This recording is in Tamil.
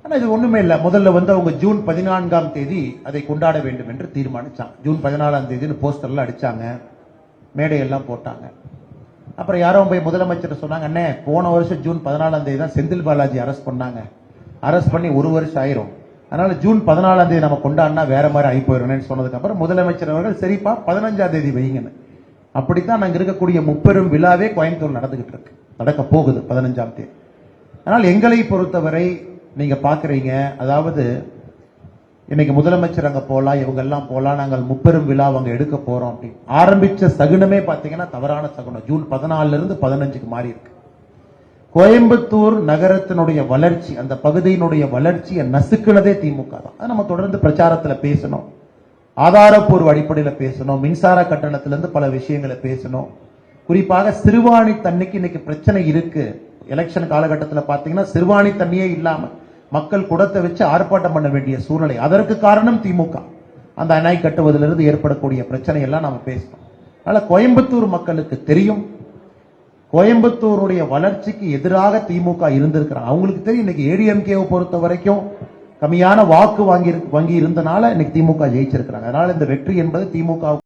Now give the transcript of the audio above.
ஆனா இது ஒண்ணுமே இல்ல. முதல்ல அவங்க ஜூன் 14ஆம் தேதி அதை கொண்டாட வேண்டும் என்று தீர்மானிச்சாங்க. ஜூன் 14ஆம் தேதி போஸ்டர்ல அடிச்சாங்க, மேடையெல்லாம் போட்டாங்க. அப்புறம் யாரோ போய் முதலமைச்சர் சொன்னாங்க, அண்ணே போன வருஷம் ஜூன் 14ஆம் தேதி தான் செந்தில் பாலாஜி அரெஸ்ட் பண்ணாங்க, அரெஸ்ட் பண்ணி ஒரு வருஷம் ஆயிரும், அதனால ஜூன் 14ஆம் தேதி நம்ம கொண்டாடினா வேற மாதிரி ஆகி போயிடும் சொன்னதுக்கு அப்புறம் முதலமைச்சர் அவர்கள் சரிப்பா 15ஆம் தேதி வைங்கன்னு. அப்படித்தான் அங்க இருக்கக்கூடிய முப்பெரும் விழாவே கோயம்புத்தூர் நடந்துகிட்டு இருக்கு, நடக்க போகுது 15ஆம் தேதி. ஆனால் எங்களை பொறுத்தவரை நீங்க பாக்குறீங்க, அதாவது இன்னைக்கு முதலமைச்சர் அங்க போலாம், இவங்க எல்லாம் போலாம், நாங்கள் முப்பெரும் விழா அங்க எடுக்க போறோம் அப்படின்னு ஆரம்பிச்ச சகுனமே பாத்தீங்கன்னா தவறான சகுனம். ஜூன் 14 இருந்து 15க்கு மாறி இருக்கு. கோயம்புத்தூர் நகரத்தினுடைய வளர்ச்சி, அந்த பகுதியினுடைய வளர்ச்சியை நசுக்குனதே திமுக தான். அதை நம்ம தொடர்ந்து பிரச்சாரத்துல பேசணும், ஆதாரப்பூர்வ அடிப்படையில் பேசணும், மின்சார கட்டணத்திலிருந்து பல விஷயங்களை பேசணும். குறிப்பாக சிறுவாணி தண்ணிக்கு இன்னைக்கு பிரச்சனை இருக்கு. எலெக்ஷன் காலகட்டத்தில் பாத்தீங்கன்னா சிறுவாணி தண்ணியே இல்லாம மக்கள் குடத்தை வச்சு ஆர்ப்பாட்டம் பண்ண வேண்டிய சூழ்நிலை. அதற்கு காரணம் திமுக. அந்த அணை கட்டுவதிலிருந்து ஏற்படக்கூடிய பிரச்சனை எல்லாம் நாம பேசணும். அதனால கோயம்புத்தூர் மக்களுக்கு தெரியும், கோயம்புத்தூருடைய வளர்ச்சிக்கு எதிராக திமுக இருந்திருக்கிறாங்க. அவங்களுக்கு தெரியும் இன்னைக்கு ஏடிஎம்கேவை பொறுத்த வரைக்கும் கம்மியான வாக்கு வாங்கி இருந்தனால இன்னைக்கு திமுக ஜெயிச்சிருக்கிறாங்க. அதனால இந்த வெற்றி என்பது திமுக